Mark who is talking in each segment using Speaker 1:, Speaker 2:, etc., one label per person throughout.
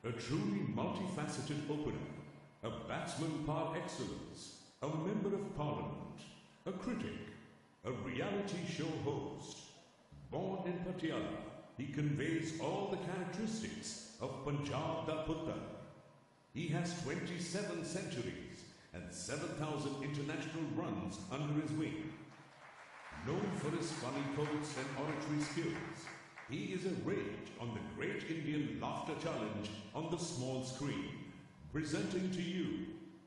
Speaker 1: a truly multifaceted opener, a batsman par excellence, a member of parliament, a critic, a reality show host. Born in Patiala, he conveys all the characteristics of Punjab da Puttar. He has 27 centuries and 7,000 international runs under his wing. Known for his funny quotes and oratory skills, he is a rage on the Great Indian Laughter Challenge on the small screen. Presenting to you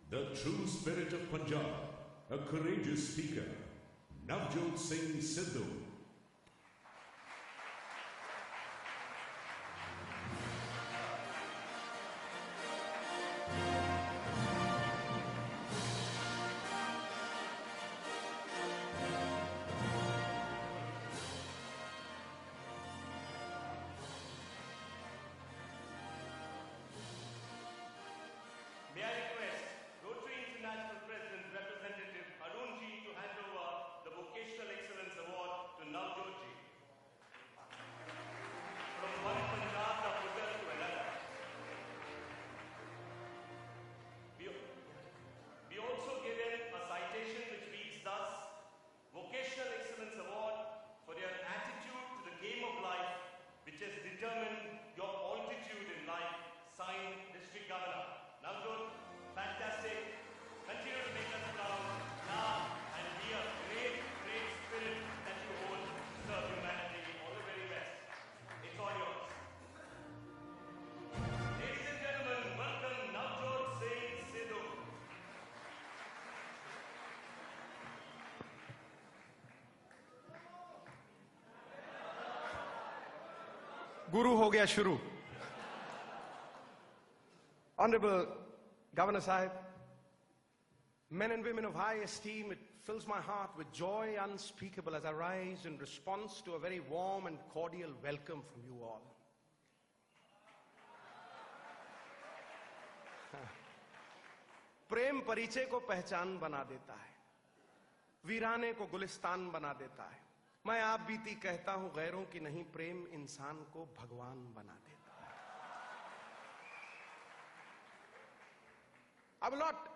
Speaker 1: the true spirit of Punjab, a courageous speaker, Navjot Singh Sidhu.
Speaker 2: May I request Rotary International President Representative Arun Ji to hand over the Vocational Excellence Award to Navjot Ji. From one Punjab da Puttar to another. We also give him a citation which reads thus: Vocational Excellence Award for your attitude to the game of life which has determined your altitude in life. Signed, District Governor. Navjot, fantastic. Continue to make us proud now and be a great, great spirit that you hold to serve humanity. All the very best. It's all yours. Ladies and gentlemen, welcome Navjot Singh Sidhu.
Speaker 3: Guru ho gaya shuru. Honorable Governor Sahib, men and women of high esteem, it fills my heart with joy unspeakable as I rise in response to a very warm and cordial welcome from you all. प्रेम परिचय को पहचान बना देता है, वीराने को गुलिस्तान बना देता है। मैं आप बीती कहता हूं गैरों की नहीं, प्रेम इंसान को भगवान बना देता है। I will not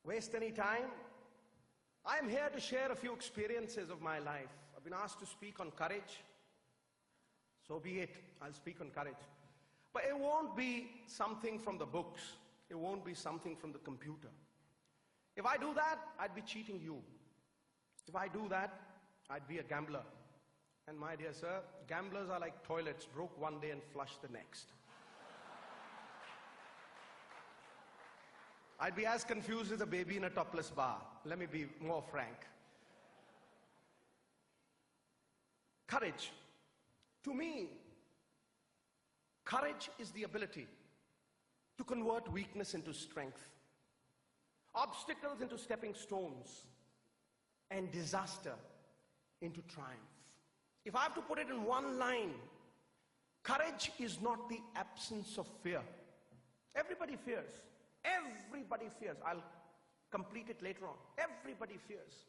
Speaker 3: waste any time. I am here to share a few experiences of my life. I've been asked to speak on courage. So be it. I'll speak on courage. But it won't be something from the books. It won't be something from the computer. If I do that, I'd be cheating you. If I do that, I'd be a gambler. And my dear sir, gamblers are like toilets, broke one day and flush the next. I'd be as confused as a baby in a topless bar. Let me be more frank. Courage. To me, courage is the ability to convert weakness into strength, obstacles into stepping stones, and disaster into triumph. If I have to put it in one line, courage is not the absence of fear. Everybody fears. Everybody fears. I'll complete it later on. Everybody fears.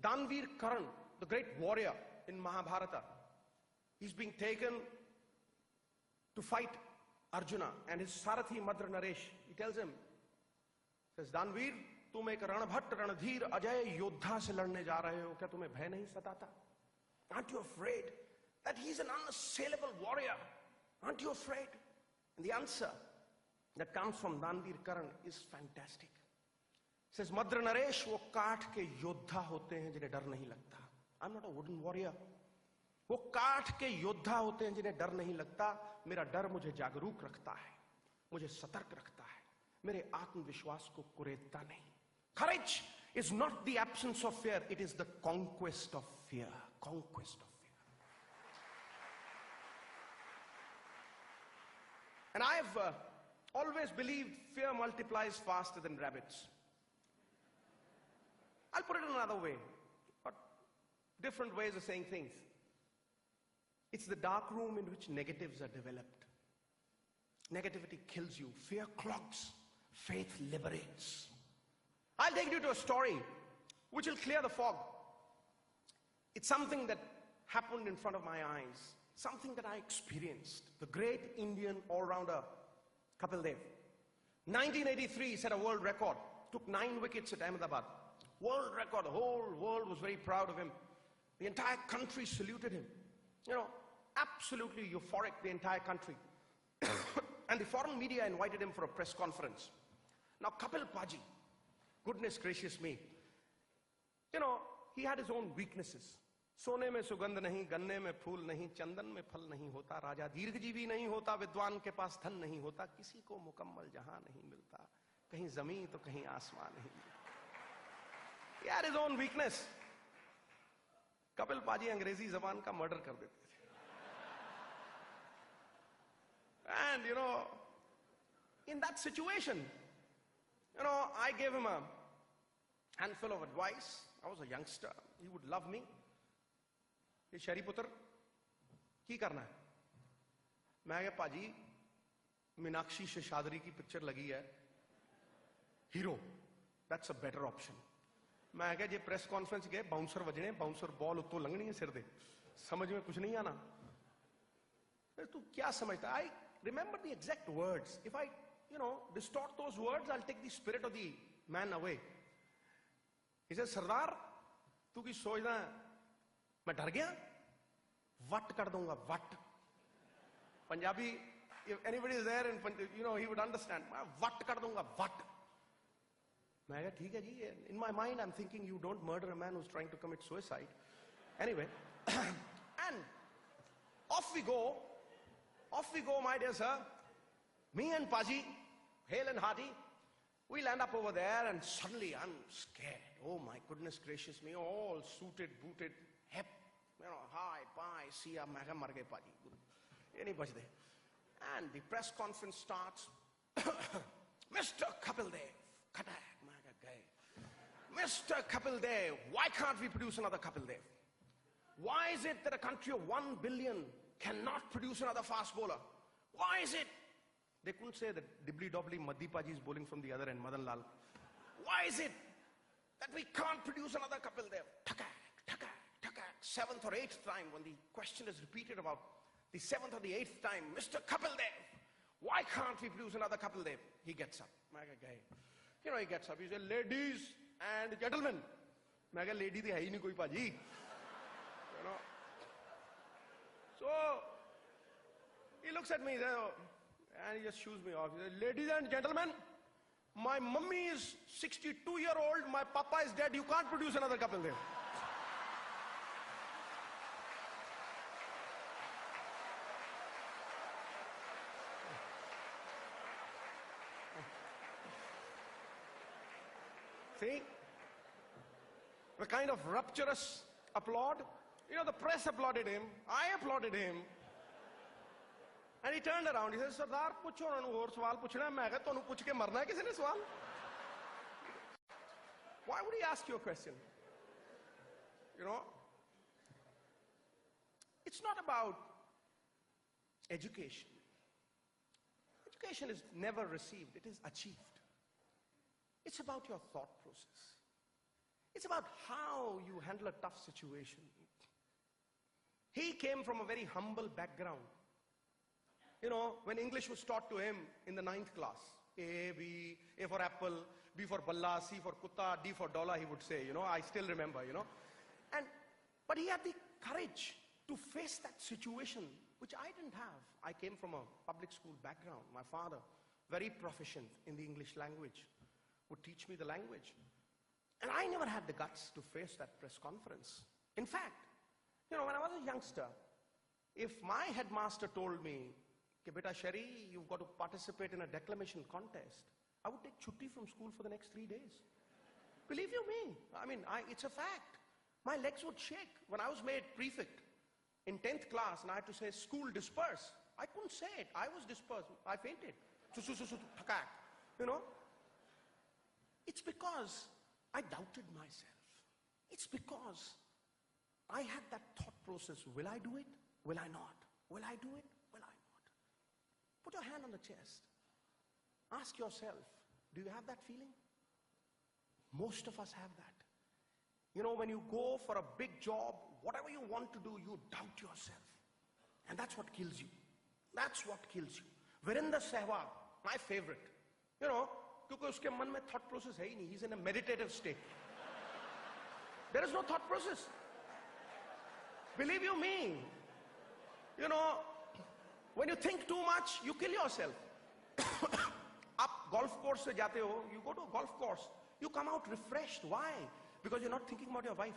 Speaker 3: Danveer Karan, the great warrior in Mahabharata, he's being taken to fight Arjuna, and his Sarathi Madra Naresh, he tells him, says, Danveer, तुम एक रणभट्ट रणधीर अजय योद्धा से लड़ने जा रहे हो, क्या तुम्हें भय नहीं सताता? Aren't you afraid that he's an unassailable warrior? Aren't you afraid? And the answer that comes from Danveer Karan is fantastic. It says, Madra Naresh, वो काठ के योद्धा होते हैं जिन्हें डर नहीं लगता. I'm not a wooden warrior. वो काठ के योद्धा होते हैं जिन्हें डर नहीं लगता. मेरा डर मुझे जागरूक रखता है, मुझे सतर्क रखता है, मेरे आत्मविश्वास को कुरेदता नहीं. Courage is not the absence of fear, it is the conquest of fear. Conquest of fear. And I've always believed fear multiplies faster than rabbits. I'll put it another way, but different ways of saying things. It's the dark room in which negatives are developed. Negativity kills you. Fear clogs. Faith liberates. I'll take you to a story which will clear the fog. It's something that happened in front of my eyes. something that I experienced. The great Indian all-rounder, Kapil Dev. 1983 set a world record. Took 9 wickets at Ahmedabad. World record. The whole world was very proud of him. The entire country saluted him. You know, absolutely euphoric, the entire country. And the foreign media invited him for a press conference. Now, Kapil Paji, goodness gracious me, you know, he had his own weaknesses. सोने में सुगंध नहीं, गन्ने में फूल नहीं, चंदन में फल नहीं होता, राजा दीर्घजीवी नहीं होता, विद्वान के पास धन नहीं होता, किसी को मुकम्मल जहां नहीं मिलता, कहीं जमीन तो कहीं आसमान नहीं मिलता. He had his own weakness. Kapil पाजी अंग्रेजी जबान का मर्डर कर देते थे. And you know, in that situation, you know, I gave him a handful of advice. I was a youngster. He would love me. ये शहरी पुत्र की करना है? मैं कहा पाजी मीनाक्षी शेषाद्री की पिक्चर लगी है, hero, that's a better option. मैं कहा ये प्रेस कॉन्फ्रेंस गए, बाउंसर बजने, बाउंसर बॉल उत्तो लंघनी है सिर दे, समझ में कुछ नहीं आना. तू क्या समझता? I remember the exact words. If I, you know, distort those words, I'll take the spirit of the man away. He says, सरदार तू की सोचना है मैं डर गया, वट कर दूंगा, what. Punjabi, if anybody is there, and you know, he would understand. मैं वट कर दूंगा, वट. मैं कहा ठीक है जी. In my mind, I'm thinking you don't murder a man who's trying to commit suicide. Anyway, and off we go, my dear sir. Me and Paji, hale and hearty, we land up over there, and suddenly I'm scared. Oh my goodness gracious me, all suited, booted, hep, you know, hi, bye, see ya, maga mar gaye Paji. Any bachde. And the press conference starts. Mr. Kapil Dev, Katak, maga gaye. Mr. Kapil Dev, why can't we produce another Kapil Dev? Why is it that a country of 1 billion cannot produce another fast bowler? Why is it? They couldn't say that dibbly-dobbly Madhi Paji is bowling from the other end, Madan Lal. Why is it that we can't produce another Kapil Dev? Takak, takak, takak. 7th or 8th time, when the question is repeated about the 7th or the 8th time, Mr. Kapil Dev, why can't we produce another Kapil Dev? He gets up. You know, he gets up. He says, ladies and gentlemen. मैं कहा lady तो है ही नहीं कोई पाजी. You know. So he looks at me and he just shoos me off. He says, ladies and gentlemen, my mummy is 62-year-old, my papa is dead, you can't produce another Kapil Dev. See? The kind of rapturous applaud. You know, the press applauded him, I applauded him. And he turned around, he says, Sardar, pucho na aur sawal puchna hai. Main kaha tonu puch ke marna hai kisi ne sawal? Why would he ask you a question? You know? It's not about education. Education is never received, it is achieved. It's about your thought process. It's about how you handle a tough situation. He came from a very humble background. You know, when English was taught to him in the 9th class, A, B, A for apple, B for balla, C for kutta, D for dollar, he would say, you know, I still remember, you know. But he had the courage to face that situation, which I didn't have. I came from a public school background. My father, very proficient in the English language, would teach me the language. And I never had the guts to face that press conference. In fact, you know, when I was a youngster, if my headmaster told me, "Ke beta Shari, you've got to participate in a declamation contest," I would take chutti from school for the next 3 days. Believe you me, I mean, it's a fact. My legs would shake. When I was made prefect in 10th class and I had to say, "School disperse," I couldn't say it. I was dispersed. I fainted. You know? It's because I doubted myself. It's because I had that thought process. Will I do it? Will I not? Will I do it? Will I not? Put your hand on the chest. Ask yourself, do you have that feeling? Most of us have that. You know, when you go for a big job, whatever you want to do, you doubt yourself. And that's what kills you. That's what kills you. Virender Sehwag, my favorite. You know, because uske man mein thought process hai hi nahi. He's in a meditative state. There is no thought process. Believe you me, you know, when you think too much, you kill yourself. Up golf course se jate ho, you go to a golf course, you come out refreshed. Why? Because you're not thinking about your wife.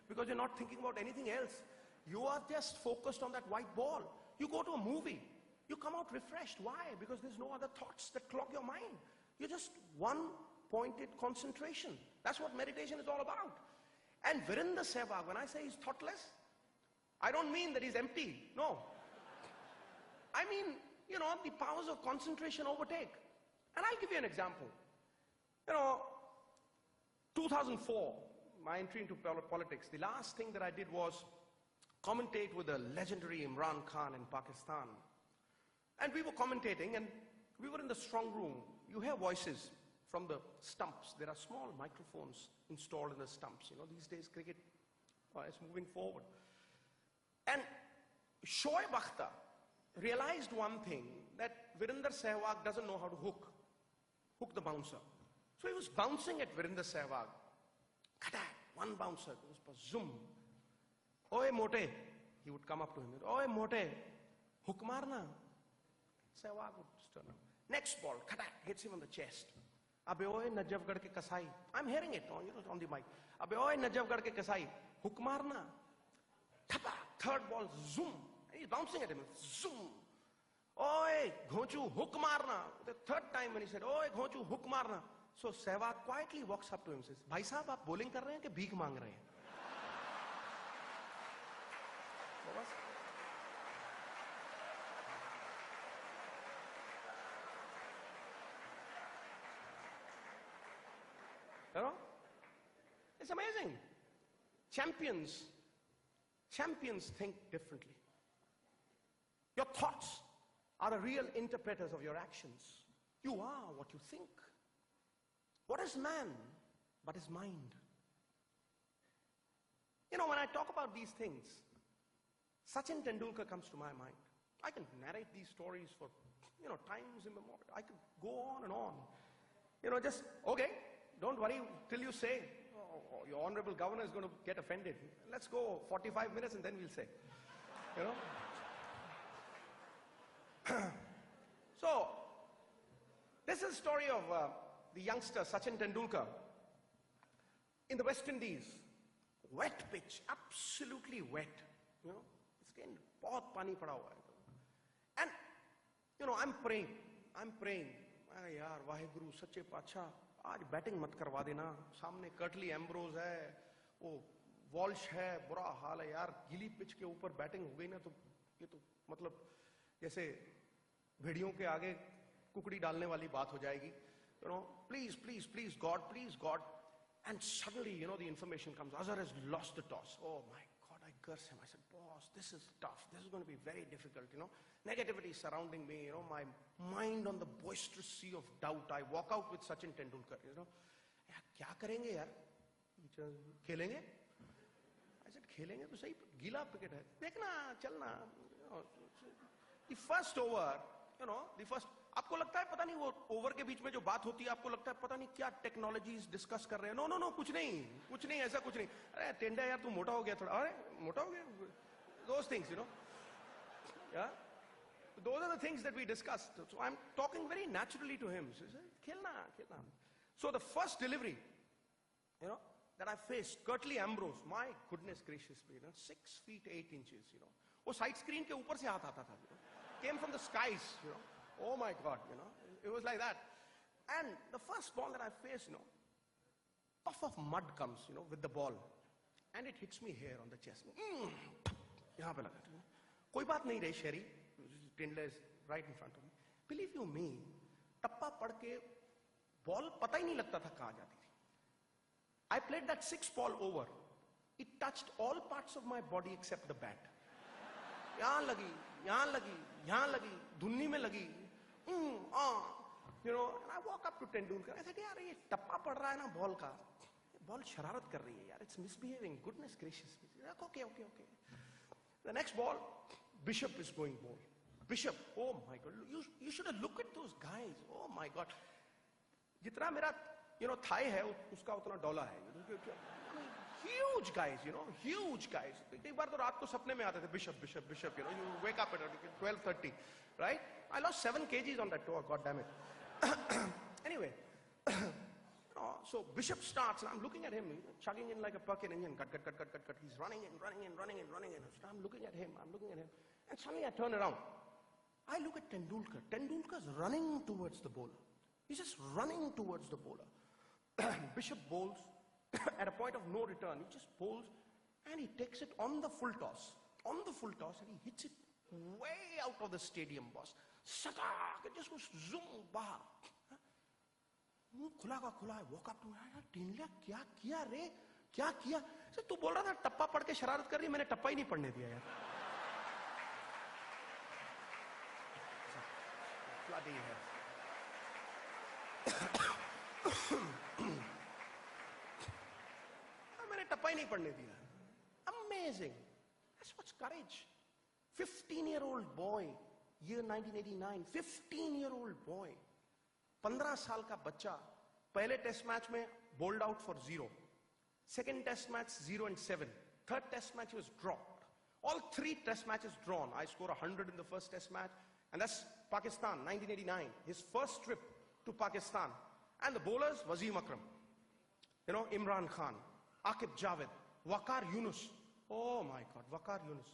Speaker 3: Because you're not thinking about anything else. You are just focused on that white ball. You go to a movie, you come out refreshed. Why? Because there's no other thoughts that clog your mind. You're just one-pointed concentration. That's what meditation is all about. And Virender Sehwag, when I say he's thoughtless, I don't mean that he's empty. No. I mean, you know, the powers of concentration overtake. And I'll give you an example. You know, 2004, my entry into politics, the last thing that I did was commentate with the legendary Imran Khan in Pakistan. And we were commentating, and we were in the strong room. You hear voices from the stumps. There are small microphones installed in the stumps. You know, these days cricket is moving forward. And Shoaib Akhtar realized one thing, that Virender Sehwag doesn't know how to hook the bouncer. So he was bouncing at Virender Sehwag. Kadak, one bouncer goes for zoom. Oye mote, he would come up to him. Oye mote, hook marna. Sehwag would turn up. Next ball, kadak, hits him on the chest. Abbe oye Najafgarh ke kasai. I'm hearing it on the mic. Abbe oye Najafgarh ke kasai, hook marna. Thapa, third ball, zoom. And he's bouncing at him. Zoom. Oye, Ghochu, hook marna. The third time when he said, oye, Ghochu, hook marna. So Sehwag quietly walks up to him and says, Bhai sahab, aap bowling kar rahe hain ke bheek maang rahe hain? You know? It's amazing. Champions think differently. Your thoughts are the real interpreters of your actions. You are what you think. What is man but his mind? You know, when I talk about these things, Sachin Tendulkar comes to my mind. I can narrate these stories for, you know, times immemorial. I could go on and on. You know, just, okay, don't worry till you say, oh, your honorable governor is going to get offended. Let's go 45 minutes and then we'll say, you know. So, this is the story of the youngster Sachin Tendulkar in the West Indies. Wet pitch, absolutely wet. You know, it's getting bahut pani pada hua hai. And, you know, I'm praying. Ay yaar, Vaheguru, Sache Pacha, aaj batting mat karwa dena. Samne Curtly Ambrose hai, wo Walsh hai, bura haal hai yaar. Gili pitch ke upar batting ho gayi na to ye to matlab jaise भेड़ियों के आगे कुकड़ी डालने वाली बात हो जाएगी. You know, please God, and suddenly, you know, the information comes. Azhar has lost the toss. Oh my God, I curse him. I said, boss, this is tough. This is going to be very difficult. You know, negativity surrounding me. You know, my mind on the boisterous sea of doubt. I walk out with Sachin Tendulkar. You know, क्या करेंगे यार? खेलेंगे? I said, खेलेंगे तो सही. गीला wicket है. देखना, चलना. The first over. You know, the first, आपको लगता है पता नहीं वो ओवर के बीच में जो बात होती है, आपको लगता है पता नहीं क्या टेक्नोलॉजीज डिस्कस कर रहे हैं. नो कुछ नहीं ऐसा कुछ नहीं. अरे टेंडा यार तू मोटा हो गया थोड़ा. अरे मोटा हो गया. Those things, you know. Yeah, those are the things that we discussed. So I'm talking very naturally to him. So he said, खेलना. So the first delivery, you know, that I faced, Curtly Ambrose, my goodness gracious me, you know, 6 feet 8 inches, you know, वो side screen के ऊपर से हाथ आता था. You know? Came from the skies, you know. Oh my God, you know. It was like that. And the first ball that I faced, you know, puff of mud comes, you know, with the ball. And it hits me here on the chest. यहाँ पे लगा. कोई बात नहीं रही शेरी. Tendler is right in front of me. Believe you me, टप्पा पड़ के ball पता ही नहीं लगता था कहाँ जाती थी. I played that 6 ball over. It touched all parts of my body except the bat. यहाँ लगी, धुन्नी में लगी. You know, and I walk up to Tendulkar. I said, यार ये टप्पा पड़ रहा है ना बॉल का. बॉल शरारत कर रही है यार. It's misbehaving. Goodness gracious. Okay. The next ball, Bishop is going bold. Bishop, oh my God, you should have looked at those guys. Oh my God. Jitna mera, thigh hai, uska utna dollar hai. Huge guys, huge guys. एक बार तो रात को सपने में आते थे, Bishop, you wake up at 12:30, right? I lost 7 kgs on that tour, God damn it. Anyway, so Bishop starts, and I'm looking at him, chugging in like a Perkin engine, cut. He's running in. I'm looking at him, and suddenly I turn around. I look at Tendulkar. Tendulkar's running towards the bowler. He's just running towards the bowler. Bishop bowls at a point of no return. He just bowls, and he takes it on the full toss, and he hits it way out of the stadium, boss. Satak! It just goes zoom bahar. खुला का खुला है, walk up to him, टीनलिया क्या किया रे, क्या किया? Sir तू बोल रहा था टप्पा पढ़ के शरारत कर रही, मैंने टप्पा ही नहीं पढ़ने दिया यार. Bloody hell. मैंने टप्पा ही नहीं पढ़ने दिया. Amazing. That's what's courage. 15-year-old boy, year 1989, 15-year-old boy. 15 साल का बच्चा पहले टेस्ट मैच में bowled out for 0, second test match 0 and 7, third test match was dropped. All 3 test matches drawn. I scored 100 in the first test match, and that's Pakistan 1989, his first trip to Pakistan. And the bowlers, Wasim Akram, Imran Khan, Aqib Javed, Waqar Yunus. Oh my God, Waqar Yunus.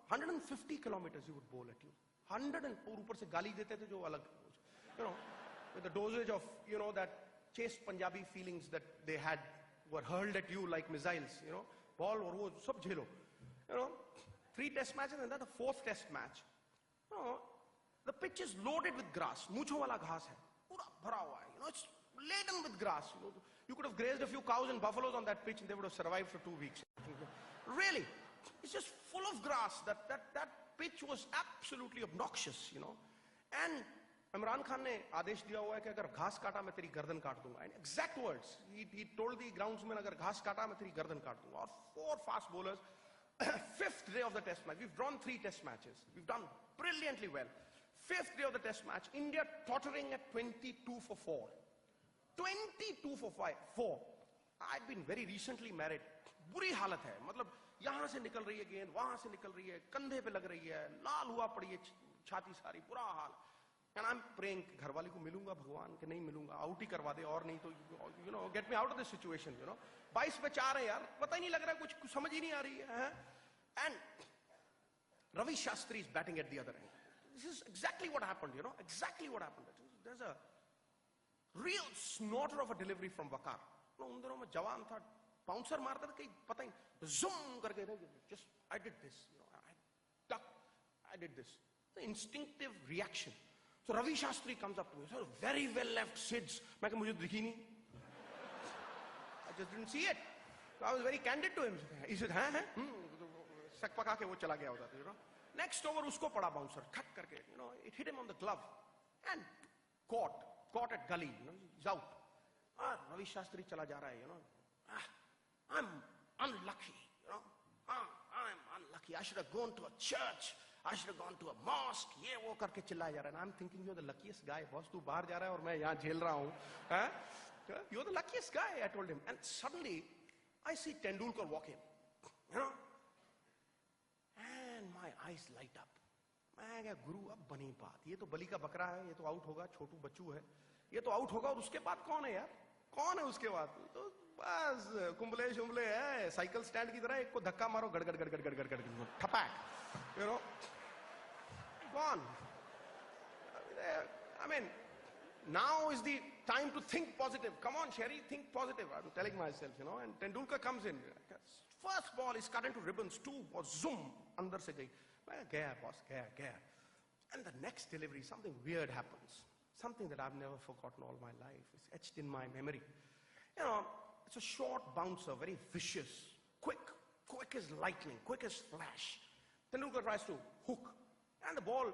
Speaker 3: 150 kilometers he would bowl at you. 100 and ऊपर से गाली देते थे जो अलग, with the dosage of, that chaste Punjabi feelings that they had were hurled at you like missiles, ball और वो सब झेलो. 3 test matches, and then the 4th test match. The pitch is loaded with grass. मूंछों वाला घास है, पूरा भरा हुआ है. It's laden with grass. You could have grazed a few cows and buffaloes on that pitch, and they would have survived for 2 weeks. Really, it's just full of grass. That pitch was absolutely obnoxious, And Imran Khan ने आदेश दिया हुआ है कि अगर घास काटा मैं तेरी गर्दन काट दूंगा. In exact words, he told the groundsman, अगर घास काटा मैं तेरी गर्दन काट दूंगा. और 4 fast bowlers. 5th day of the test match. We've drawn 3 test matches. We've done brilliantly well. 5th day of the test match, India tottering at 22 for 4. 22 for 4. I'd been very recently married. बुरी हालत है. मतलब यहाँ से निकल रही है गेंद, वहाँ से निकल रही है, कंधे पे लग रही है, लाल हुआ पड़ी है छाती सारी, बुरा हाल. And I'm praying, घरवाली को मिलूंगा भगवान के नहीं मिलूंगा, आउट ही करवा दे और नहीं तो get me out of this situation, 22 पे 4 है यार, पता ही नहीं लग रहा, कुछ समझ ही नहीं आ रही है. And Ravi Shastri is batting at the other end. This is exactly what happened, exactly what happened. There's a real snorter of a delivery from Waqar. उन दिनों में जवान था, बाउंसर मारता था, कहीं पता ही zoom करके, just I did this, I ducked, I did this. The instinctive reaction. So Ravi Shastri comes up to me, so very well left, Sids. मैं कहा मुझे दिखी नहीं. I just didn't see it. So I was very candid to him. He said, हैं? सक पका के वो चला गया होता था, Next over उसको पड़ा bouncer, खट करके, it hit him on the glove and caught at gully, he's out. Ravi Shastri चला जा रहा है, I'm unlucky, I'm unlucky. I should have gone to a church. I should have gone to a mosque. ये वो करके चिल्लाया जा रहा है. And I'm thinking you're the luckiest guy, boss. तू बाहर जा रहा है और मैं यहाँ झेल रहा हूँ. You're the luckiest guy, I told him. And suddenly, I see Tendulkar walk in, and my eyes light up. मैं क्या गुरु अब बनी बात. ये तो बलि का बकरा है, ये तो आउट होगा, छोटू बच्चू है, ये तो आउट होगा. और उसके बाद कौन है यार? कौन है उसके बाद? तो बस कुंबले शुंबले है, साइकिल स्टैंड की तरह एक को धक्का मारो, गड़ गड़ गड़ गड़ गड़ गड़ गड़ ठपैक, gone. I mean, now is the time to think positive. Come on, Sherry, think positive. I'm telling myself, and Tendulkar comes in. First ball is cut into ribbons, 2 or zoom, andar se gayi. Gaya, boss, gaya. And the next delivery, something weird happens. Something that I've never forgotten all my life. It's etched in my memory. It's a short bouncer, very vicious, quick as lightning, quick as flash. Tendulkar tries to hook, and the ball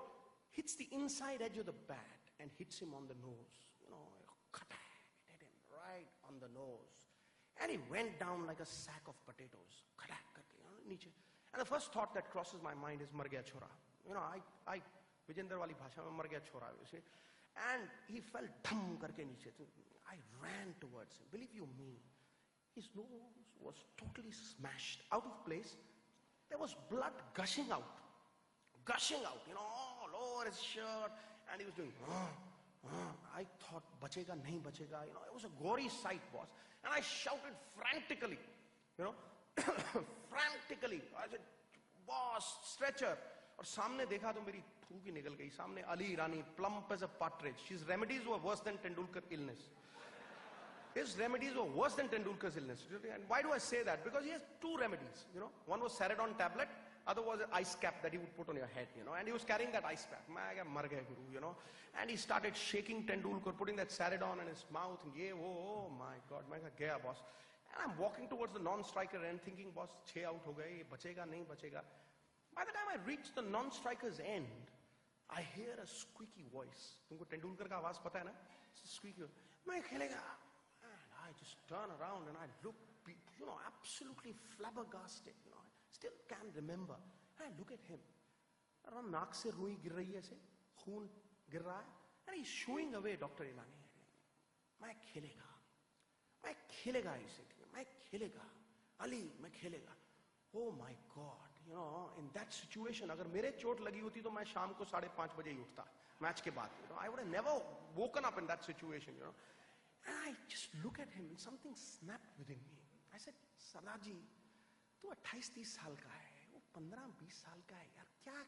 Speaker 3: hits the inside edge of the bat and hits him on the nose. It hit him right on the nose. And he went down like a sack of potatoes. And the first thought that crosses my mind is mar gaya chora. You know, I Vijender wali bhasha mein mar gaya chora, you see. And he fell dham karke niche. I ran towards him. Believe you me, his nose was totally smashed, out of place. There was blood gushing out, you know, all over his shirt. And he was doing, I thought, bachega, nahi bachega. You know, it was a gory sight, boss. And I shouted frantically, you know, frantically. I said, boss, stretcher. और सामने देखा तो मेरी थूक ही निकल गई. सामने Ali Rani, plump as a partridge. His remedies were worse than Tendulkar illness. His remedies were worse than Tendulkar's illness. And why do I say that? Because he has two remedies, you know. One was Ceridon tablet, other was an ice cap that he would put on your head, you know. And he was carrying that ice pack. Mar gaya guru, you know. And he started shaking Tendulkar, putting that Ceridon in his mouth. And oh my God, gaya boss. And I'm walking towards the non-striker end thinking, boss, 6 out ho gaye, bachega, nahi bachega. By the time I reach the non-striker's end, I hear a squeaky voice. Tumko Tendulkar ka awaaz pata hai na? It's a squeaky. Main khelega. And I just turn around and I look, you know, absolutely flabbergasted. You know, I still can't remember. And I look at him. Naak se rui gir rahi hai aise. Khoon gir raha hai. And he's shooing away, Dr. Ilani. Main khelega. Main khelega, he said. Main khelega. Ali, main khelega. Oh my God. You know, in that situation, अगर मेरे चोट लगी होती तो मैं शाम को 5:30 बजे ही उठता मैच के बाद. You know, I would have never woken up in that situation. You know, and I just look at him and something snapped within me. I said, सरदार जी, तू 28-30 साल का है, वो 15-20 साल का है यार. क्या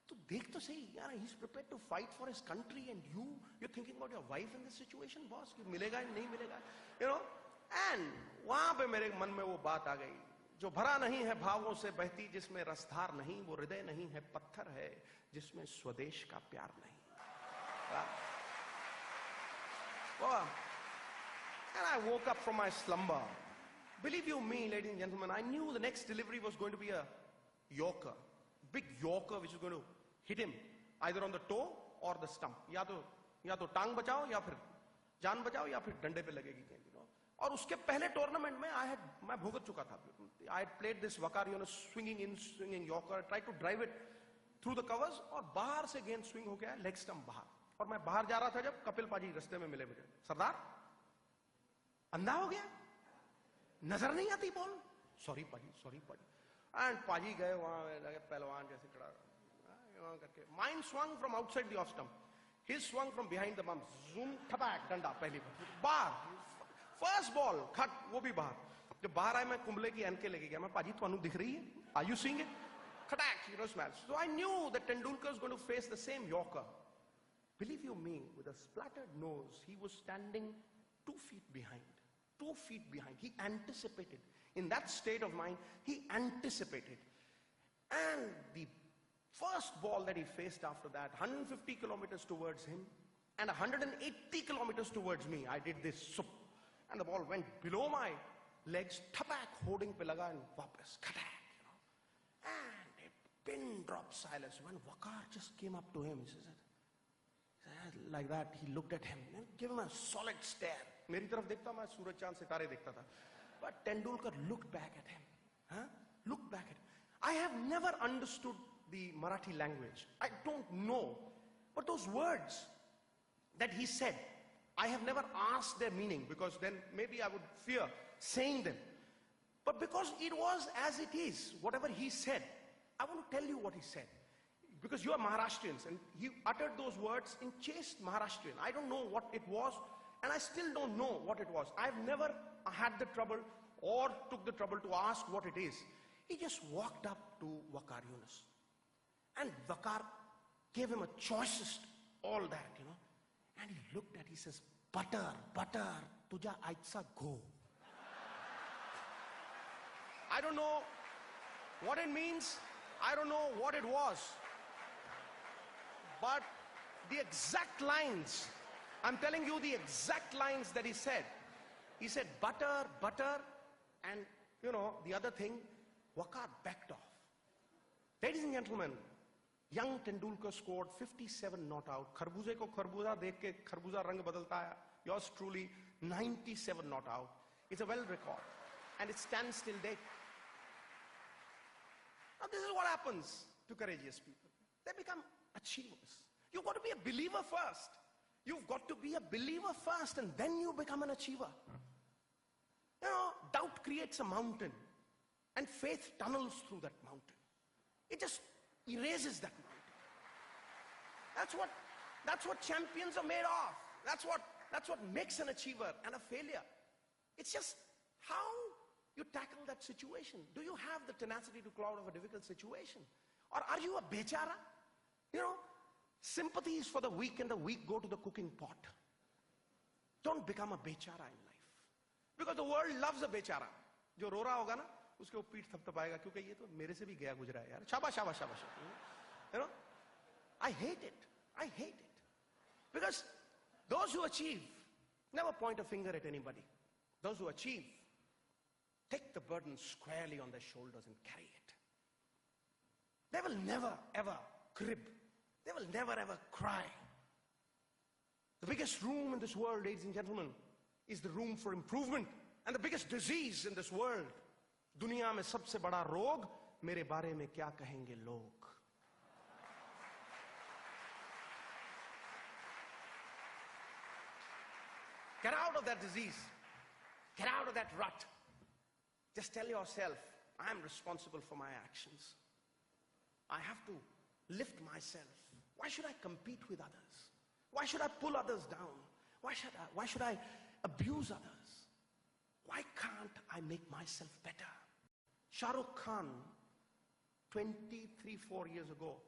Speaker 3: तू देख तो सही यार. He's prepared to fight for his country, and you're thinking about your wife in this situation, boss. कि मिलेगा या नहीं मिलेगा, you know. And वहाँ पे मेरे मन में वो बात आ गई. जो भरा नहीं है भावों से बहती, जिसमें रसधार नहीं, वो हृदय नहीं है, पत्थर है जिसमें स्वदेश का प्यार नहीं. And I woke up from my slumber. Believe you me, ladies and gentlemen, I knew the next delivery was going to be a yorker, big yorker, which is going to hit him either on the toe or the stump. या तो टांग बचाओ या फिर जान बचाओ या फिर डंडे पे लगेगी गेंद. और उसके पहले टूर्नामेंट में मैं भुगत चुका था. I had played this Vakar, you know, swinging in, swinging yorker, tried to drive it through the covers, और बाहर से गेंद swing हो गया, leg stump बाहर. और मैं बाहर जा रहा था जब कपिल पाजी रास्ते में मिले मुझे. सरदार, अंधा हो गया, नजर नहीं आती बॉल. सॉरी पाजी. एंड पाजी गए वहां लगे पहलवान जैसे खड़ा वहां करके. Mine swung from outside the off stump. His swung from behind the bump. Zoom, ठपाक, डंडा पहली बार. फर्स्ट बॉल खट, वो भी बाहर. जब बाहर आए मैं कुंबले की एनके लेके गया. मैं पाजी ਤੁਹਾਨੂੰ दिख रही है? Are you seeing it? Khatak, you know, smash. So I knew that Tendulkar is going to face the same yorker. Believe you me, with a splattered nose, he was standing 2 feet behind. 2 feet behind. He anticipated. In that state of mind, he anticipated. And the first ball that he faced after that, 150 kilometers towards him and 180 kilometers towards me, I did this. And the ball went below my legs, thapak, holding pe laga and wapas, khatak, you know. And a pin drop silence when Vakar just came up to him. He said, like that, he looked at him and gave him a solid stare. Meri taraf dekhta, main suraj chand sitare dekhta tha. But Tendulkar looked back at him. Looked back at him. I have never understood the Marathi language. I don't know. But those words that he said, I have never asked their meaning, because then maybe I would fear saying them. But because it was as it is, whatever he said, I want to tell you what he said. Because you are Maharashtrians, and he uttered those words in chaste Maharashtrian. I don't know what it was, and I still don't know what it was. I've never had the trouble or took the trouble to ask what it is. He just walked up to Vakar Yunus. And Vakar gave him a choicest, all that, you know. And he looked at, he says, butter, tuja aitsa go. I don't know what it means. I don't know what it was. But the exact lines, I'm telling you the exact lines that he said. He said, butter, and, you know, the other thing, Vakar backed off. Ladies and gentlemen, young Tendulkar scored 57 not out. Kharbuze ko kharbuza dekh ke kharbuza rang badalta hai. Yours truly, 97 not out. It's a world record. And it stands till date. Now this is what happens to courageous people. They become achievers. You've got to be a believer first. You've got to be a believer first, and then you become an achiever. You know, doubt creates a mountain, and faith tunnels through that mountain. It just erases that mountain. That's what champions are made of. That's what makes an achiever and a failure. It's just how you tackle that situation. Do you have the tenacity to cloud of a difficult situation? Or are you a bechara? You know, sympathy is for the weak, and the weak go to the cooking pot. Don't become a bechara in life. Because the world loves a bechara. जो रो रहा होगा ना, उसके वो पीठ थपथपाएगा, क्योंकि ये तो मेरे से भी गया गुजरा है यार. शाबाश, शाबाश, शाबाश. You know, I hate it. I hate it. Because those who achieve never point a finger at anybody. Those who achieve take the burden squarely on their shoulders and carry it. They will never ever crib. They will never ever cry. The biggest room in this world, ladies and gentlemen, is the room for improvement. And the biggest disease in this world, दुनिया में सबसे बड़ा रोग, मेरे बारे में क्या कहेंगे लोग. Get out of that disease. Get out of that rut. Just tell yourself, I am responsible for my actions. I have to lift myself. Why should I compete with others? Why should I pull others down? Why should I abuse others? Why can't I make myself better? Shah Rukh Khan, 4 years ago,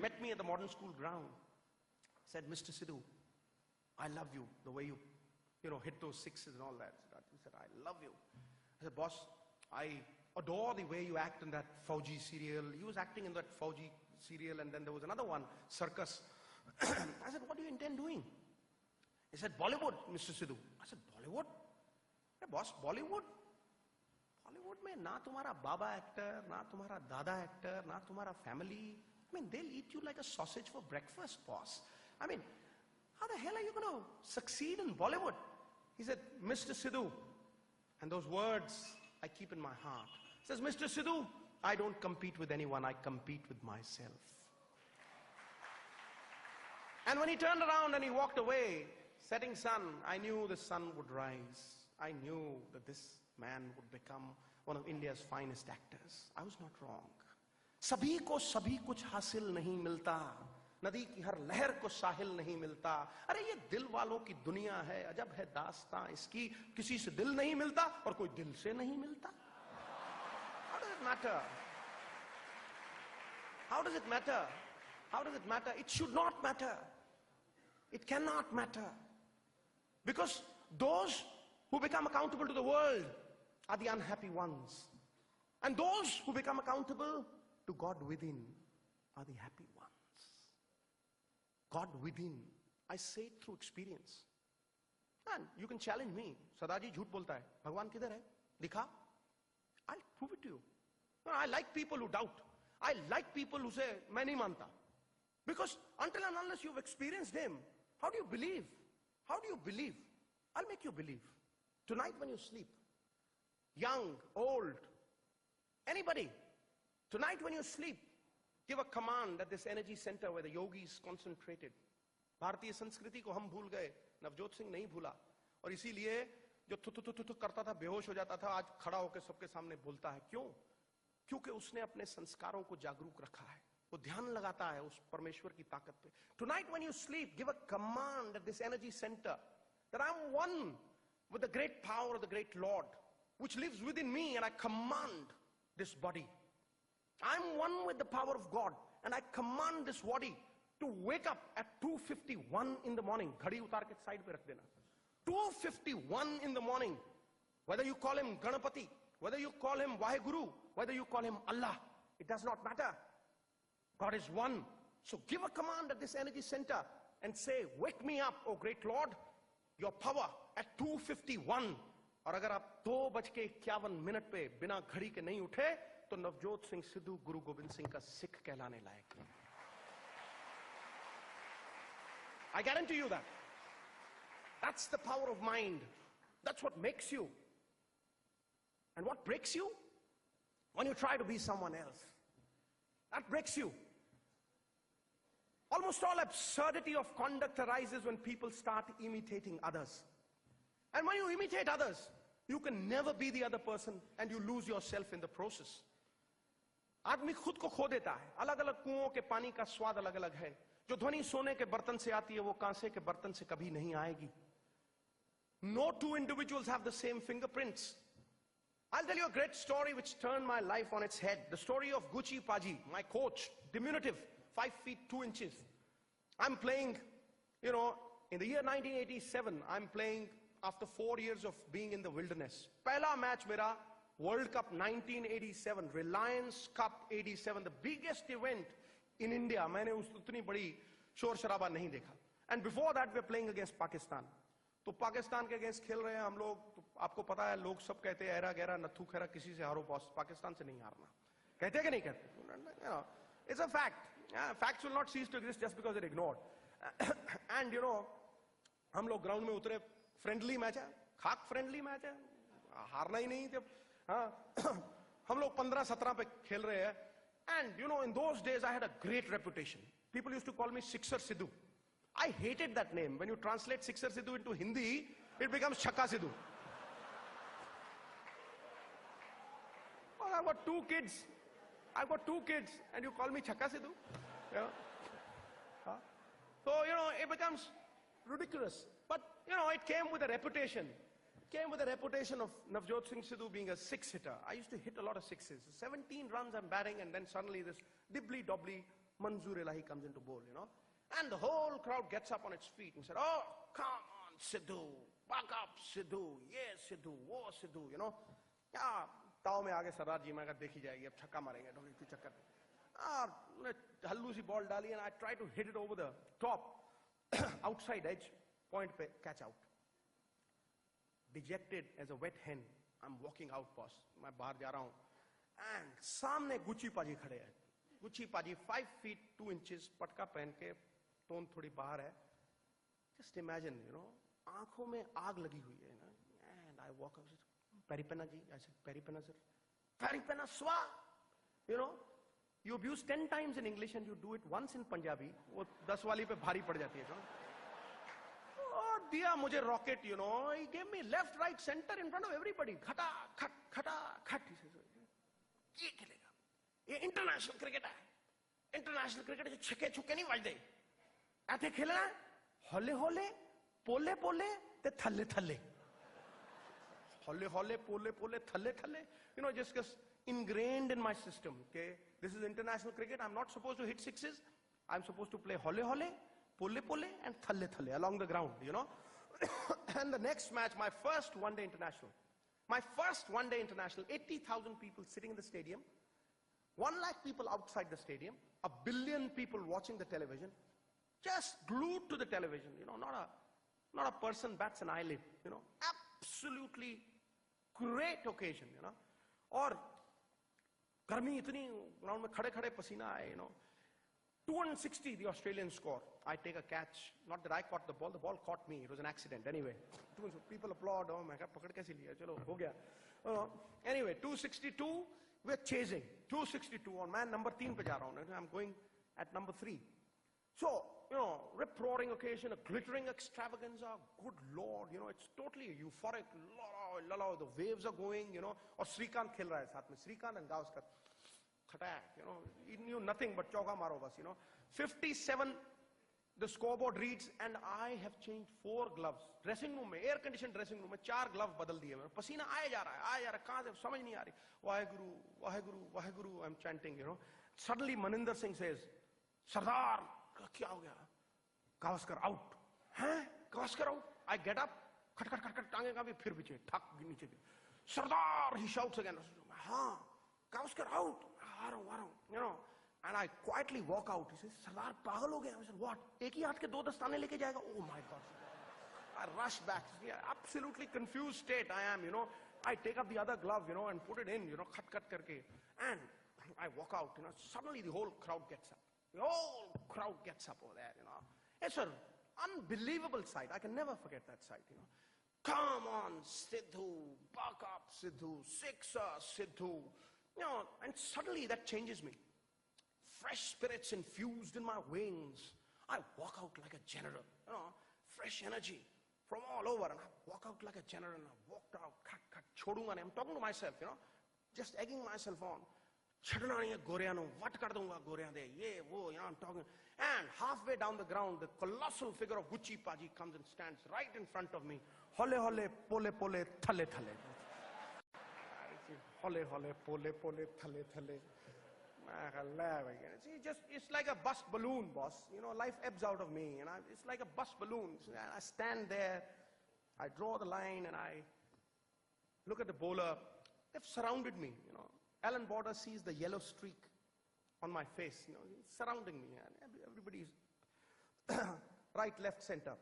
Speaker 3: met me at the modern school ground. Said, Mr. Sidhu, I love you, the way you hit those sixes and all that. He said, I love you. I said, boss, I adore the way you act in that Fauji serial. He was acting in that Fauji serial, and then there was another one, Circus. I said, what do you intend doing? He said, Bollywood, Mr. Sidhu. I said, Bollywood? Hey, boss, Bollywood? Bollywood mein na tumhara baba actor, na tumhara dada actor, na tumhara family. I mean, they'll eat you like a sausage for breakfast, boss. I mean, how the hell are you going to succeed in Bollywood? He said, Mr. Sidhu, and those words I keep in my heart. He says, Mr. Sidhu, I don't compete with anyone, I compete with myself. And when he turned around and he walked away, setting sun, I knew the sun would rise. I knew that this man would become one of India's finest actors. I was not wrong. Sabhi ko sabhi kuch hasil nahi milta. नदी की हर लहर को साहिल नहीं मिलता. अरे ये दिल वालों की दुनिया है, अजब है दास्तां इसकी, किसी से दिल नहीं मिलता और कोई दिल से नहीं मिलता. How does it matter? How does it matter? How does it matter? It should not matter. It cannot matter. Because those who become accountable to the world are the unhappy ones. And those who become accountable to God within are the happy ones. God within. I say it through experience. And you can challenge me. Sadaji jhoot bolta hai. Bhagwan kidhar hai? Dikha. I'll prove it to you. No, I like people who doubt. I like people who say, main nahi manta. Because until and unless you've experienced him, how do you believe? How do you believe? I'll make you believe. Tonight when you sleep, young, old, anybody, tonight when you sleep, give a command at this energy center where the yogis concentrated. भारतीय संस्कृति को हम भूल गए, नवजोत सिंह नहीं भूला, और इसीलिए जो थु करता था, बेहोश हो जाता था, आज खड़ा होकर सबके सामने बोलता है. क्यों? क्योंकि उसने अपने संस्कारों को जागरूक रखा है. वो ध्यान लगाता है उस परमेश्वर की ताकत पे. Tonight when you sleep, give a command at this energy center that I'm one with the great power of the great Lord, which lives within me, and I command this body. I'm one with the power of God, and I command this body to wake up at 2:51 in the morning. Ghadi utar ke side pe rakh dena. 2:51 in the morning. Whether you call him Ganapati, whether you call him Vaheguru, whether you call him Allah, it does not matter. God is one. So give a command at this energy center and say, wake me up, O great Lord, your power at 2:51. और अगर आप 2:51 पे बिना घड़ी के नहीं उठे, तो नवजोत सिंह सिद्धू गुरु गोविंद सिंह का सिख कहलाने लायक. I guarantee you that. That's the power of mind. That's what makes you. And what breaks you? when you try to be someone else, that breaks you. Almost all absurdity of conduct arises when people start imitating others. And when you imitate others, you can never be the other person and you lose yourself in the process. आदमी खुद को खो देता है. अलग अलग कुओं के पानी का स्वाद अलग अलग है. जो ध्वनि सोने के बर्तन से आती है वो कांसे के बर्तन से कभी नहीं आएगी. No two individuals have the same fingerprints. I'll tell you a great story which turned my life on its head. The story of Gucci Paji, my coach, diminutive, 5 feet 2 inches. I'm playing, in the year 1987, I'm playing after 4 years of being in the wilderness. Pehla match mera, World Cup 1987, Reliance Cup 87, the biggest event in India. मैंने उतनी बड़ी शोर शराबा नहीं देखा. And before that, we're playing against Pakistan. तो पाकिस्तान के against खेल रहे हैं हम लोग. तो आपको पता है, लोग सब कहते हैं ऐरा गहरा नथु खैरा, किसी से हारो बॉस, पाकिस्तान से नहीं हारना. कहते हैं कि नहीं कहते? It's a fact. Facts will not cease to exist just because they're ignored. And हम लोग ग्राउंड में उतरे. फ्रेंडली मैच है, खाक फ्रेंडली मैच है, हारना ही नहीं. जब हम लोग 15-17 पे खेल रहे हैं. And in those days I had a great reputation. People used to call me Sixer Sidhu. I hated that name. When you translate Sixer Sidhu into Hindi, it becomes Chakka Sidhu. Well, I've got two kids and you call me Chakka Sidhu? So, it becomes ridiculous. But, it came with a reputation. It came with a reputation of Navjot Singh Sidhu being a six hitter. I used to hit a lot of sixes. 17 runs I'm batting, and then suddenly this dibbly-dobbly Manzoor Ilahi comes into bowl, And the whole crowd gets up on its feet and said, "Oh, come on, Sidhu, buck up, Sidhu, yes, Sidhu, wo Sidhu, Yeah, ताव में आगे सरदार जी, मैं कहा देखी जाएगी, अब छक्का मारेंगे, ढोली चक्कर. हल्लू सी बॉल डाली, and I tried to hit it over the top, outside edge, point पे, catch out. Dejected as a wet hen, I'm walking out, boss. मैं बाहर जा रहा हूँ, and सामने गुच्ची पाजी खड़े हैं. गुच्ची पाजी 5 feet 2 inches, पटका पहन के, टोन थोड़ी बाहर है. Just imagine, आंखों में आग लगी हुई है, and I walk up, Peripena ji, I said, Peripena sir. Peripena swa, you abuse 10 times in English and you do it once in Punjabi, वो 10 वाली पे भारी पड़ जाती है. और दिया मुझे rocket, he gave me left, right, center in front of everybody. Khata, khat, khata, khat. He says, ये खेलेगा, ये international cricket है. International cricket जो छक्के छुक्के नहीं बजते. ऐसे खेलना है, होले होले, पोले पोले, ते थल्ले थल्ले. Holle, holle, pole, pole, thalle, thalle. Just ingrained in my system. Okay, this is international cricket. I'm not supposed to hit sixes. I'm supposed to play holle, holle, pole, pole, and thalle, thalle along the ground. And the next match, my first one-day international. 80,000 people sitting in the stadium, 1 lakh people outside the stadium, 1 billion people watching the television, just glued to the television. Not a person bats an eyelid. Absolutely great occasion, और गर्मी इतनी ground में खड़े खड़े पसीना आए, 260 the Australian score. I take a catch, not that I caught the ball caught me. It was an accident anyway. People applaud. Oh, मैं कहा पकड़ कैसे लिया, चलो हो गया. Anyway, 262, we're chasing 262 on man number 3 पे जा रहा हूँ. I'm going at number 3. So, rip-roaring occasion, a glittering extravaganza, good Lord, it's totally euphoric, the waves are going, और श्रीकांत खेल रहा है साथ में, Shrikant and Gavaskar, खटाक, he knew nothing but चौका मारो बस, 57, the scoreboard reads, and I have changed 4 gloves, dressing room में, air-conditioned dressing room में, 4 gloves बदल दिए मैंने, पसीना आया जा रहा है, कहाँ से, समझ नहीं आ रही, Waheguru, Waheguru, Waheguru, I'm chanting, Suddenly Maninder Singh says, Sardar, क्या हो गया? Gavaskar out. हैं? Gavaskar out. I get up. खट खट खट खट टांगे का भी फिर पीछे ठक नीचे गिर. Sardar, he shouts again. हाँ, Gavaskar out. आ रहा हूँ. And I quietly walk out. He says, Sardar पागल हो गया. I said, what? एक ही हाथ के 2 दस्ताने लेके जाएगा? Oh my God. I rush back. Yeah, absolutely confused state I am. I take up the other glove, and put it in. खट खट करके. And I walk out. Suddenly the whole crowd gets up. The whole crowd gets up over there, It's an unbelievable sight. I can never forget that sight, Come on, Sidhu, buck up, Sidhu, sixer, Sidhu, And suddenly that changes me. Fresh spirits infused in my wings. I walk out like a general, fresh energy from all over, and I walk out like a general, and I walked out, chhodunga nahi. I'm talking to myself, just egging myself on. Chhadna nahi hai goreyan nu, vat kar dunga goreyan de, ye, wo, I'm talking. And halfway down the ground, the colossal figure of Gucci Paji comes and stands right in front of me. Hole hole, pole pole, thale thale. Hole hole, pole pole, thale thale. It's like a bust balloon, boss. Life ebbs out of me, and it's like a bust balloon. I stand there, I draw the line, and I look at the bowler. They've surrounded me. Alan Border sees the yellow streak on my face. He's surrounding me, and everybody's right, left, center.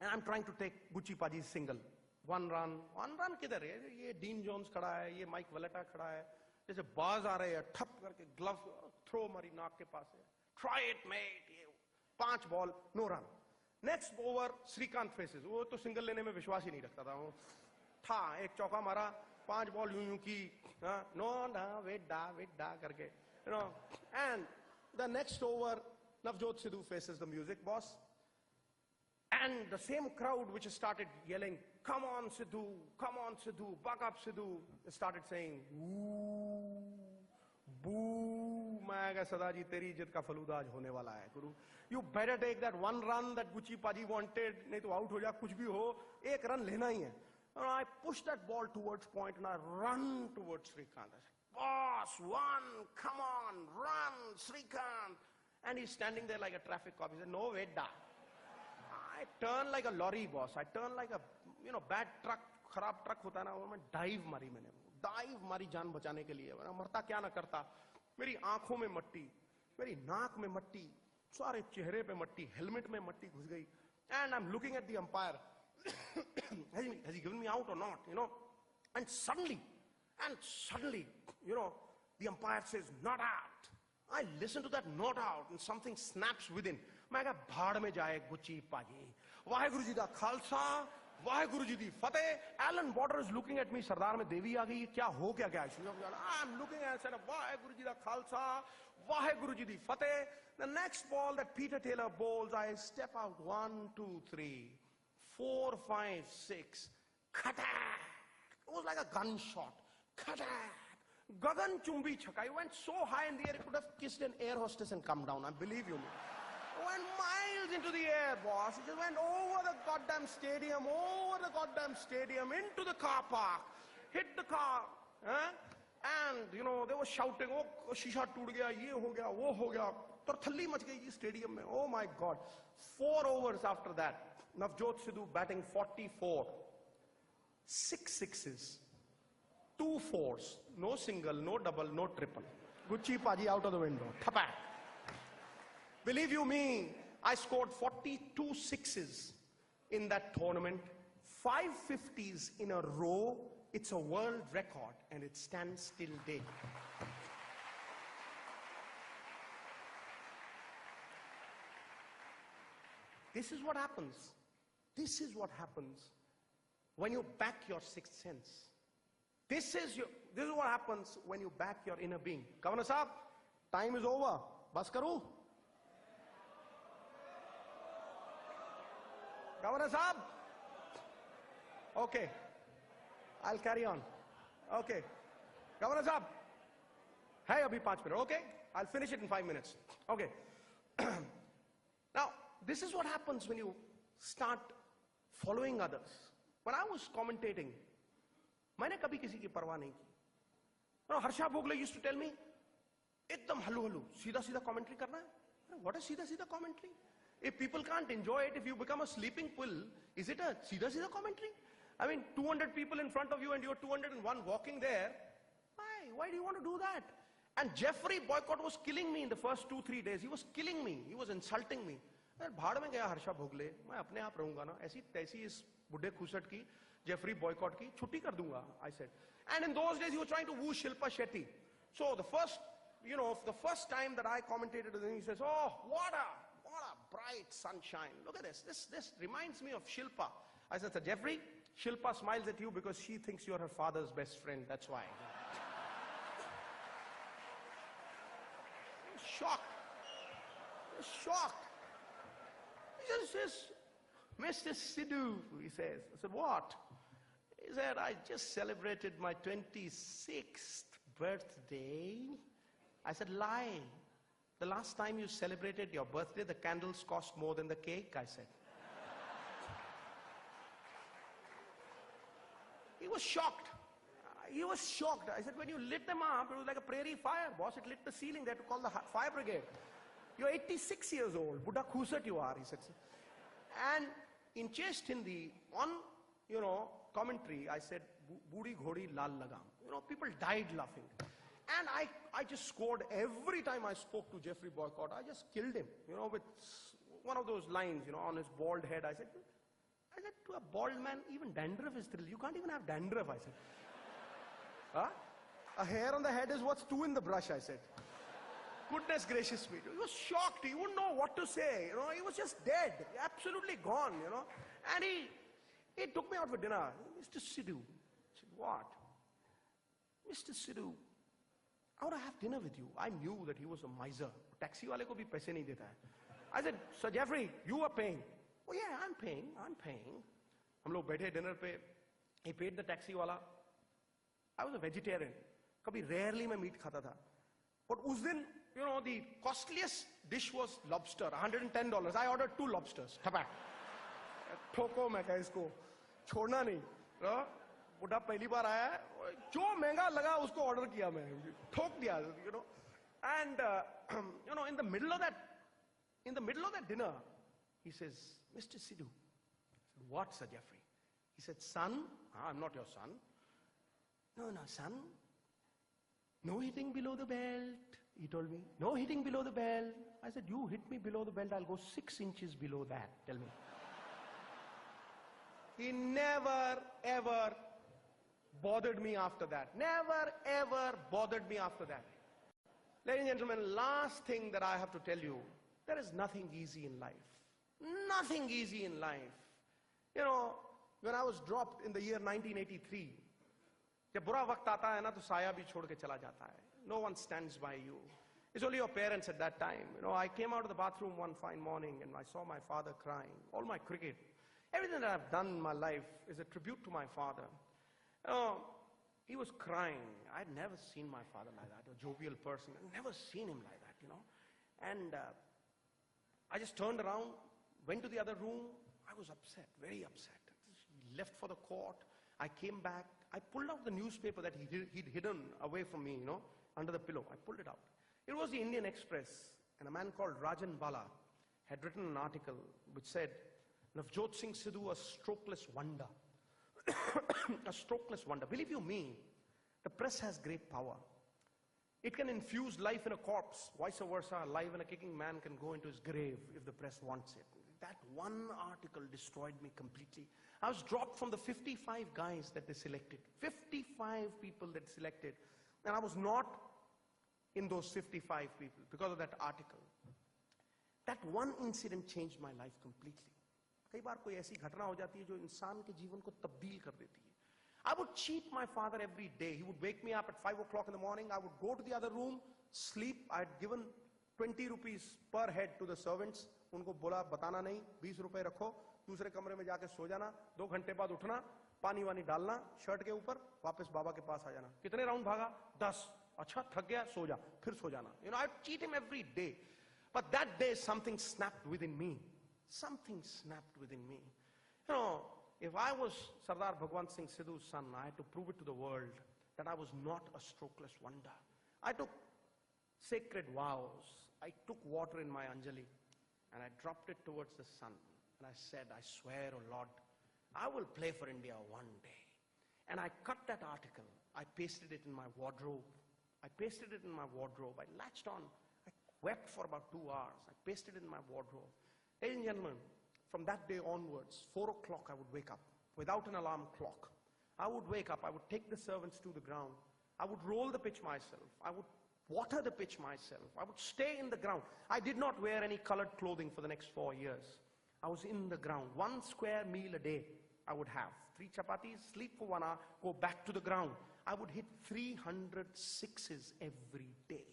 Speaker 3: And I'm trying to take Gucci Paji's single. One run kidhar hai? Ye Dean Jones khada hai, ye Mike Valletta khada hai. जैसे बाज आ रहे हैं ठप करके glove throw हमारी नाक के पास है. Try it, mate. 5 ball, no run. Next over, Srikanth faces. वो तो सिंगल लेने में विश्वास ही नहीं रखता था. वो था एक चौका मारा, 5 बॉल यूं की, no, wait da करके, And the next over, Navjot Sidhu faces the music boss. And the same crowd which started yelling, come on Sidhu, buck up Sidhu, started saying, ooh, boo, मैं कहा सदा जी तेरी इज्जत का फलूदा आज होने वाला है गुरु. You better take that one run that Gucci Paji wanted, नहीं तो out हो जा, कुछ भी हो, एक run लेना ही है. And I push that ball towards point and I run towards Srikanth. I said, boss, one, come on, run, Srikanth. And he's standing there like a traffic cop. He said, no, wait da. I turn like a lorry, boss. I turn like a, bad truck, kharab truck hota na, मैं dive मारी मैंने. Dive मारी जान बचाने के लिए. मैं मरता क्या ना करता. मेरी आंखों में मट्टी, मेरी नाक में मट्टी, सारे चेहरे पे मट्टी, helmet में मट्टी घुस गई. And I'm looking at the umpire. Has he given me out or not? And suddenly, the umpire says, not out. I listen to that not out and something snaps within. मैं कहा भाड़ में जाए Gucci पाजी. वाहेगुरु जी दा खालसा, वाहेगुरु जी दी फतेह. Alan Border is looking at me. सरदार में देवी आ गई. क्या हो क्या गया? I'm looking at said Waheguru ji दा खालसा, वाहेगुरु जी दी फतेह. The next ball that Peter Taylor bowls, I step out. 1, 2, 3, 4, 5, 6. Khatak. It was like a gunshot. Khatak. Gagan Chumbi Chaka. It went so high in the air, it could have kissed an air hostess and come down. I believe you me. It went miles into the air, boss. It just went over the goddamn stadium, into the car park, hit the car. And, they were shouting, oh, shisha toot gaya, ye ho gaya, wo ho gaya. Tarthalli mach gayi stadium mein. Oh my God. 4 overs after that, Navjot Sidhu batting 44. 6 sixes, 2 fours, no single, no double, no triple. Gucci Paji out of the window. Thapak. Believe you me, I scored 42 sixes in that tournament, 5 50s in a row. It's a world record and it stands till date. This is what happens. This is what happens when you back your sixth sense. This is what happens when you back your inner being. Governor Saab, time is over. Bas karu? Governor Saab? Okay. I'll carry on. Okay. Governor Saab? Hey, abhi 5 minutes. Okay. I'll finish it in 5 minutes. Okay. Now, this is what happens when you start following others. When I was commentating, मैंने कभी किसी की परवाह नहीं की. Harsha Bhogle used to tell me, एकदम हल्लू-हल्लू, सीधा-सीधा commentary करना है. What is सीधा-सीधा commentary? If people can't enjoy it, if you become a sleeping pill, is it a सीधा-सीधा commentary? I mean, 200 people in front of you and you're 201 walking there. Why do you want to do that? And Jeffrey Boycott was killing me in the first 2-3 days. He was killing me. He was insulting me. भाड़ में गया हर्षा भोगले, मैं अपने आप रहूंगा ना, ऐसी तैसी इस बुढ़े खुसट की, Jeffrey Boycott की छुट्टी कर दूंगा, I said. And in those days he was trying to woo Shilpa Shetty. So the first time that I commentated with him, he says, oh, what a bright sunshine. Look at this. This reminds me of Shilpa. I said, Sir Jeffrey, Shilpa smiles at you because she thinks you're her father's best friend. That's why. shocked. He was shocked. He just says, Mr. Sidhu, he says. I said, what? He said, I just celebrated my 26th birthday. I said, lie. The last time you celebrated your birthday, the candles cost more than the cake, I said. He was shocked. He was shocked. I said, when you lit them up, it was like a prairie fire, boss. It lit the ceiling. They had to call the fire brigade. You're 86 years old. Buddha khusat you are, he said. And in Chest Hindi, on, commentary, I said, Budi Ghodi Lal Lagam. People died laughing. And I just scored every time I spoke to Jeffrey Boycott. I just killed him, with one of those lines, on his bald head. I said, to a bald man, even dandruff is thrill. You can't even have dandruff, I said. Huh? A hair on the head is what's two in the brush, I said. Goodness gracious me. He was shocked. He wouldn't know what to say. He was just dead. Absolutely gone, And he took me out for dinner. Mr. Sidhu. I said, what? Mr. Sidhu, I want to have dinner with you. I knew that he was a miser. Taxi wale ko bhi paise nahi deta hai. I said, Sir Jeffrey, you are paying. Oh yeah, I'm paying. Hum log baithe dinner pe. He paid the taxi wala. I was a vegetarian. Kabhi rarely main meat khata tha. But us din, the costliest dish was lobster, $110. I ordered 2 lobsters. Thapak. Thoko main kaha isko. Chhodna nahi. बुढ़ा पहली बार आया है, जो महंगा लगा उसको order किया मैं, ठोक दिया, And in the middle of that dinner, he says, Mr. Sidhu. I said, what, Sir Jeffrey? He said, son, I'm not your son. No, son. No hitting below the belt, he told me. No hitting below the belt. I said, you hit me below the belt, I'll go 6 inches below that. Tell me. He never, ever bothered me after that. Never, ever bothered me after that. Ladies and gentlemen, last thing that I have to tell you, there is nothing easy in life. Nothing easy in life. When I was dropped in the year 1983, जब बुरा वक्त आता है ना तो साया भी छोड़ के चला जाता है. No one stands by you. It's only your parents at that time. I came out of the bathroom one fine morning and I saw my father crying. All my cricket, everything that I've done in my life is a tribute to my father. He was crying. I'd never seen my father like that, a jovial person. I'd never seen him like that, And I just turned around, went to the other room. I was upset, very upset. He left for the court. I came back. I pulled out the newspaper that he'd hidden away from me, under the pillow. I pulled it out. It was the Indian Express, and a man called Rajan Bala had written an article which said, Navjot Singh Sidhu, a strokeless wonder. A strokeless wonder. Believe you me, the press has great power. It can infuse life in a corpse. Vice versa, alive and a kicking man can go into his grave if the press wants it. That one article destroyed me completely. I was dropped from the 55 guys that they selected. 55 people that selected. And I was not in those 55 people because of that article. That one incident changed my life completely. कई बार कोई ऐसी घटना हो जाती है जो इंसान के जीवन को तब्दील कर देती है. I would cheat my father every day. He would wake me up at 5 o'clock in the morning. I would go to the other room, sleep. I had given 20 rupees per head to the servants. उनको बोला बताना नहीं, 20 रुपए रखो, दूसरे कमरे में जाके सो जाना, 2 घंटे बाद उठना, पानी वानी डालना शर्ट के ऊपर, वापस बाबा के पास आ जाना. कितने राउंड भागा? 10. अच्छा थक गया, सो जा, फिर सो जाना. I'd cheat him every day. But that day something snapped within me. Something snapped within me. If I was Sardar Bhagwan Singh Sidhu's son, I had to prove it to the world that I was not a strokeless wonder. I took sacred vows. I took water in my Anjali and I dropped it towards the sun. And I said, I swear, oh Lord, I will play for India one day. And I cut that article. I pasted it in my wardrobe. I latched on. I wept for about 2 hours. I pasted it in my wardrobe. Ladies and gentlemen, from that day onwards, 4 o'clock I would wake up without an alarm clock. I would wake up, I would take the servants to the ground. I would roll the pitch myself. I would water the pitch myself. I would stay in the ground. I did not wear any colored clothing for the next 4 years. I was in the ground. 1 square meal a day I would have. 3 chapatis, sleep for 1 hour, go back to the ground. I would hit 300 sixes every day.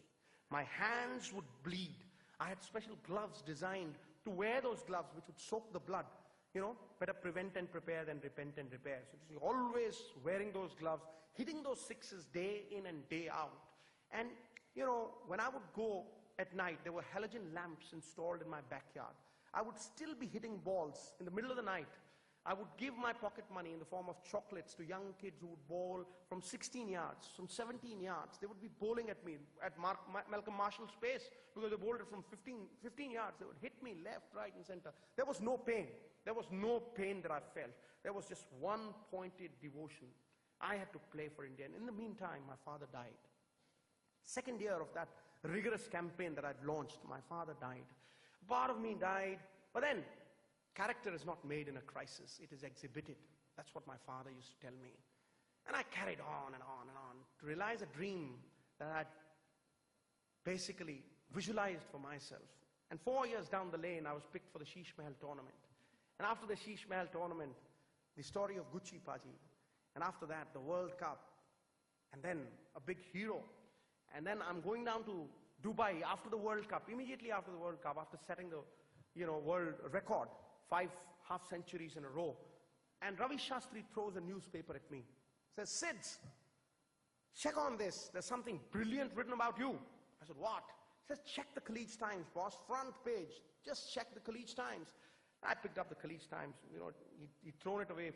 Speaker 3: My hands would bleed. I had special gloves designed to wear those gloves which would soak the blood. You know, better prevent and prepare than repent and repair. So always wearing those gloves, hitting those sixes day in and day out. And, you know, when I would go at night, there were halogen lamps installed in my backyard. I would still be hitting balls in the middle of the night. I would give my pocket money in the form of chocolates to young kids who would bowl from 16 yards, from 17 yards. They would be bowling at me at Malcolm Marshall's pace because they bowled it from 15 yards. They would hit me left, right, and center. There was no pain. There was no pain that I felt. There was just one pointed devotion. I had to play for India. And in the meantime, my father died. Second year of that rigorous campaign that I'd launched, my father died. Part of me died, but then character is not made in a crisis. It is exhibited. That's what my father used to tell me. And I carried on and on and on to realize a dream that I had basically visualized for myself. And 4 years down the lane, I was picked for the Sheesh Mahal tournament. And after the Sheesh Mahal tournament, the story of Gucci Paji. And after that, the World Cup. And then a big hero. And then I'm going down to Dubai after the World Cup, immediately after the World Cup, after setting the, world record, 5 half centuries in a row. And Ravi Shastri throws a newspaper at me. Says, Sids, check on this. There's something brilliant written about you. I said, what? He says, check the Khaleej Times, boss, front page. Just check the Khaleej Times. I picked up the Khaleej Times. He'd thrown it away.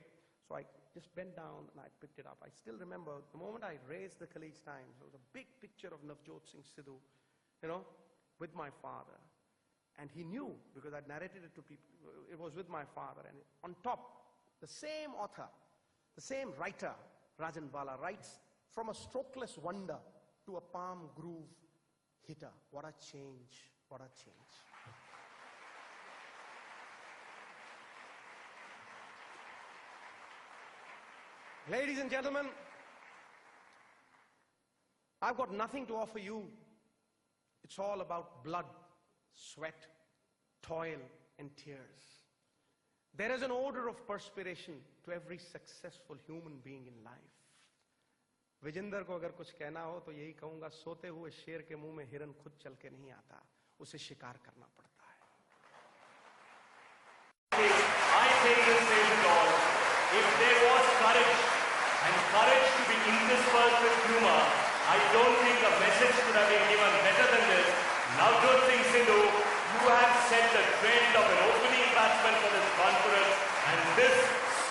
Speaker 3: So I just bent down and I picked it up. I still remember the moment I raised the Khaleej Times, there was a big picture of Navjot Singh Sidhu, with my father. And he knew, because I'd narrated it to people, it was with my father. And on top, the same author, the same writer, Rajan Bala, writes, from a strokeless wonder to a palm groove hitter. What a change, what a change. Ladies and gentlemen, I've got nothing to offer you. It's all about blood, sweat, toil, and tears. There is an odor of perspiration to every successful human being in life. Vijendra को अगर कुछ कहना हो तो यही कहूंगा, सोते हुए शेर के मुंह में हिरन खुद चल के नहीं आता, उसे शिकार करना पड़ता है.
Speaker 2: I think this says it all. If there was courage, and courage to be interspersed with humor, I don't think a message could have been given better than this. Navjot Singh Sidhu, you have set the trend of an opening batsman for this conference, and this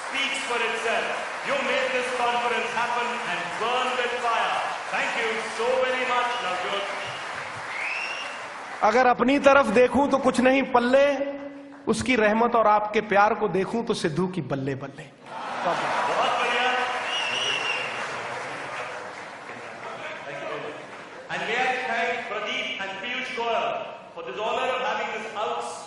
Speaker 2: speaks for itself. You made this conference happen and burn with fire. Thank you so very much, Navjot.
Speaker 3: अगर अपनी तरफ देखूं तो कुछ नहीं पल्ले, उसकी रहमत और आपके प्यार को देखूं तो सिद्धू की बल्ले बल्ले.
Speaker 2: बहुत बढ़िया. And may I thank Pradeep and Piyush Goyal for this honor of having this outstanding